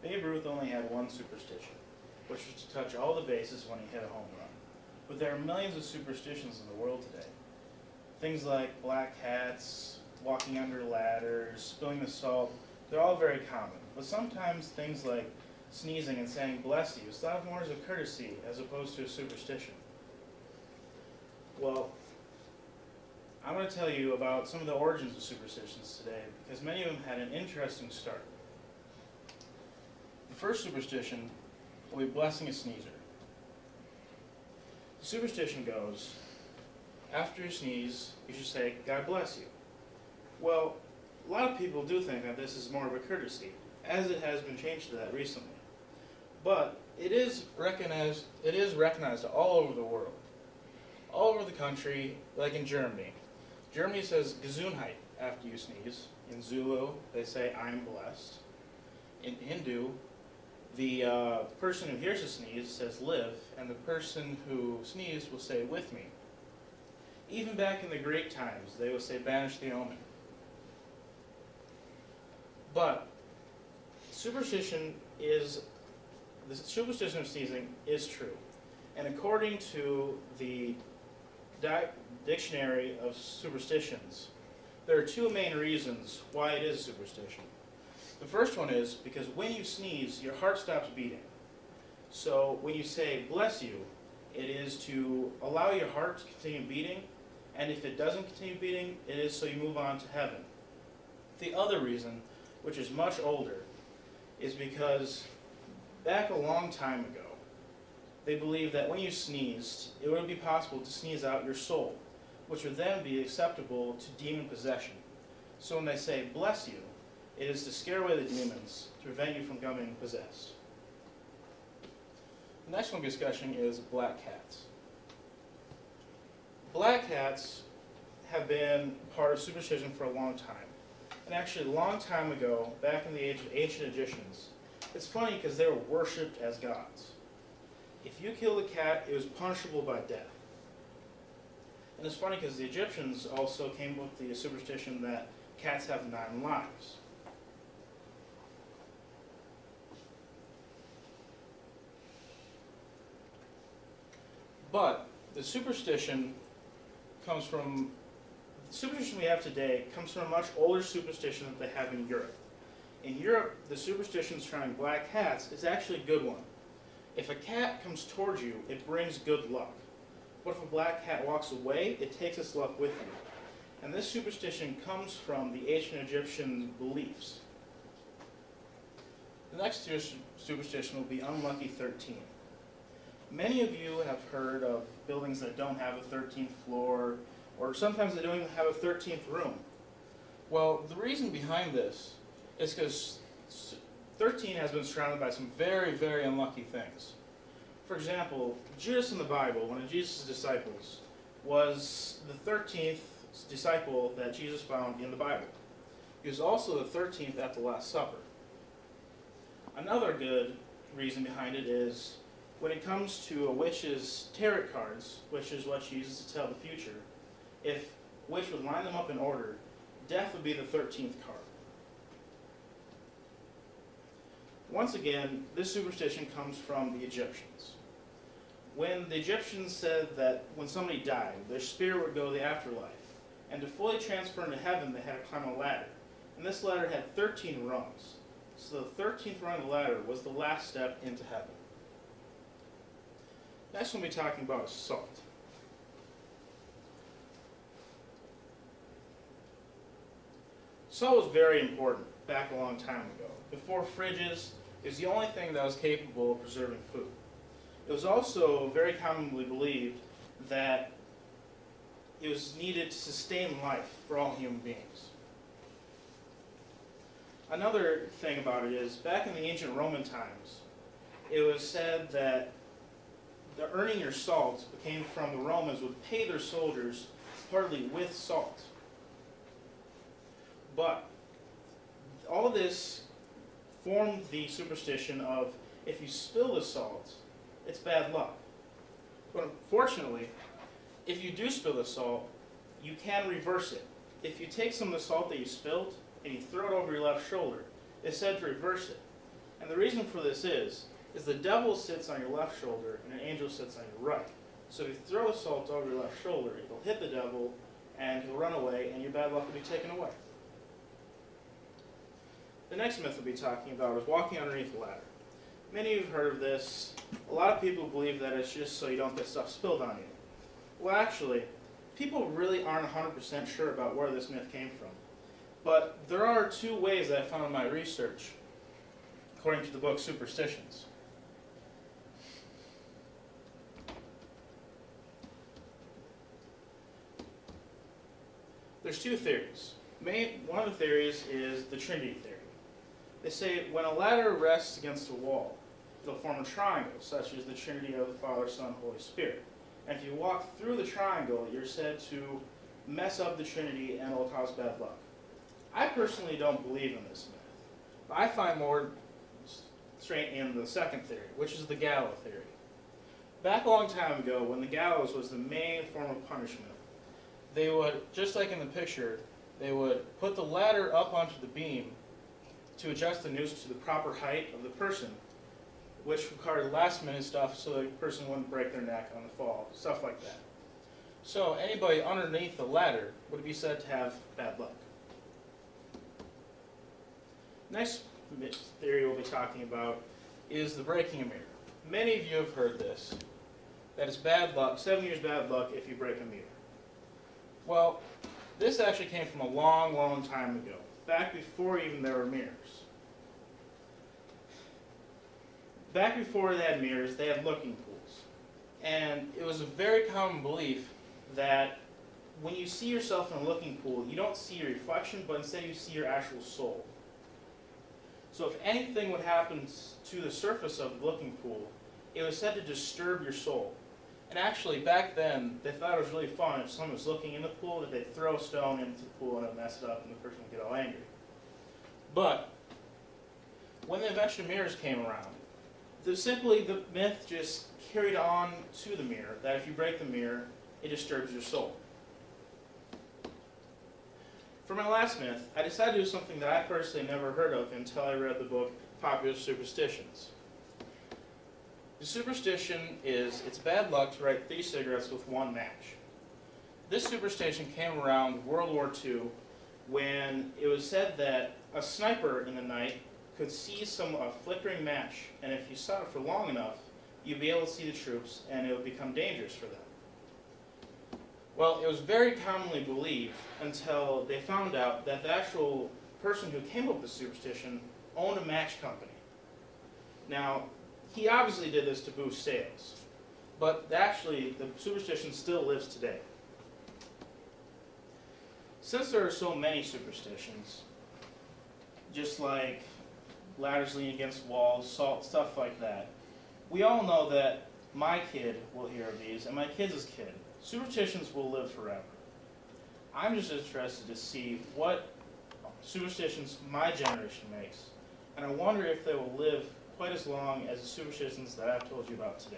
Babe Ruth only had one superstition, which was to touch all the bases when he hit a home run. But there are millions of superstitions in the world today. Things like black cats, walking under ladders, spilling the salt, they're all very common. But sometimes things like sneezing and saying bless you is thought of more as a courtesy as opposed to a superstition. Well, I'm going to tell you about some of the origins of superstitions today because many of them had an interesting start. The first superstition will be blessing a sneezer. The superstition goes, after you sneeze, you should say, God bless you. Well, a lot of people do think that this is more of a courtesy, as it has been changed to that recently. But it is recognized all over the world. All over the country, like in Germany. Germany says Gesundheit after you sneeze. In Zulu, they say I'm blessed. In Hindu, the person who hears a sneeze says live, and the person who sneezed will say with me. Even back in the Greek times, they would say banish the omen. But the superstition of sneezing is true. And according to the Dictionary of Superstitions, there are two main reasons why it is a superstition. The first one is because when you sneeze, your heart stops beating. So when you say bless you, it is to allow your heart to continue beating, and if it doesn't continue beating, it is so you move on to heaven. The other reason, which is much older, is because back a long time ago, they believed that when you sneezed, it would be possible to sneeze out your soul, which would then be acceptable to demon possession. So when they say bless you, it is to scare away the demons to prevent you from becoming possessed. The next one we're discussing is black cats. Black cats have been part of superstition for a long time. And actually a long time ago, back in the age of ancient Egyptians, it's funny because they were worshipped as gods. If you killed a cat, it was punishable by death. And it's funny because the Egyptians also came up with the superstition that cats have 9 lives. But the superstition we have today comes from a much older superstition that they have in Europe. In Europe, the superstition surrounding black cats is actually a good one. If a cat comes towards you, it brings good luck. But if a black cat walks away, it takes its luck with you. And this superstition comes from the ancient Egyptian beliefs. The next superstition will be unlucky 13. Many of you have heard of buildings that don't have a 13th floor, or sometimes they don't even have a 13th room. Well, the reason behind this is because 13 has been surrounded by some very, very unlucky things. For example, Judas in the Bible, one of Jesus' disciples, was the 13th disciple that Jesus found in the Bible. He was also the 13th at the Last Supper. Another good reason behind it is when it comes to a witch's tarot cards, which is what she uses to tell the future, if a witch would line them up in order, death would be the 13th card. Once again, this superstition comes from the Egyptians. When the Egyptians said that when somebody died, their spirit would go to the afterlife, and to fully transfer into heaven, they had to climb a ladder. And this ladder had 13 rungs. So the 13th rung of the ladder was the last step into heaven. Next one we'll be talking about is salt. Salt was very important back a long time ago. Before fridges, it was the only thing that was capable of preserving food. It was also very commonly believed that it was needed to sustain life for all human beings. Another thing about it is, back in the ancient Roman times, it was said that the earning your salt came from the Romans would pay their soldiers partly with salt. But all this formed the superstition of if you spill the salt, it's bad luck. But unfortunately, if you do spill the salt, you can reverse it. If you take some of the salt that you spilled and you throw it over your left shoulder, it's said to reverse it. And the reason for this is the devil sits on your left shoulder and an angel sits on your right. So if you throw a salt over your left shoulder, it'll hit the devil and he'll run away and your bad luck will be taken away. The next myth we'll be talking about is walking underneath a ladder. Many of you have heard of this. A lot of people believe that it's just so you don't get stuff spilled on you. Well, actually, people really aren't 100% sure about where this myth came from. But there are two ways that I found in my research, according to the book Superstitions. There's two theories. One of the theories is the Trinity theory. They say when a ladder rests against a wall, it'll form a triangle, such as the Trinity of the Father, Son, Holy Spirit. And if you walk through the triangle, you're said to mess up the Trinity and it'll cause bad luck. I personally don't believe in this myth, but I find more strength in the second theory, which is the gallows theory. Back a long time ago, when the gallows was the main form of punishment, they would, just like in the picture, they would put the ladder up onto the beam to adjust the noose to the proper height of the person, which required last-minute stuff so the person wouldn't break their neck on the fall, stuff like that. So anybody underneath the ladder would be said to have bad luck. Next theory we'll be talking about is the breaking a mirror. Many of you have heard this, that it's bad luck, 7 years bad luck if you break a mirror. Well, this actually came from a long, long time ago, back before even there were mirrors. Back before they had mirrors, they had looking pools. And it was a very common belief that when you see yourself in a looking pool, you don't see your reflection, but instead you see your actual soul. So if anything would happen to the surface of the looking pool, it was said to disturb your soul. And actually, back then, they thought it was really fun if someone was looking in the pool that they'd throw a stone into the pool and it would mess it up and the person would get all angry. But when the invention of mirrors came around, the myth just carried on to the mirror, that if you break the mirror, it disturbs your soul. For my last myth, I decided to do something that I personally never heard of until I read the book Popular Superstitions. The superstition is it's bad luck to light 3 cigarettes with 1 match. This superstition came around World War II when it was said that a sniper in the night could see a flickering match, and if you saw it for long enough, you'd be able to see the troops and it would become dangerous for them. Well, it was very commonly believed until they found out that the actual person who came up with the superstition owned a match company. Now, he obviously did this to boost sales, but actually the superstition still lives today. Since there are so many superstitions, just like ladders leaning against walls, salt, stuff like that, we all know that my kid will hear of these, and my kid's kid. Superstitions will live forever. I'm just interested to see what superstitions my generation makes, and I wonder if they will live quite as long as the superstitions that I've told you about today.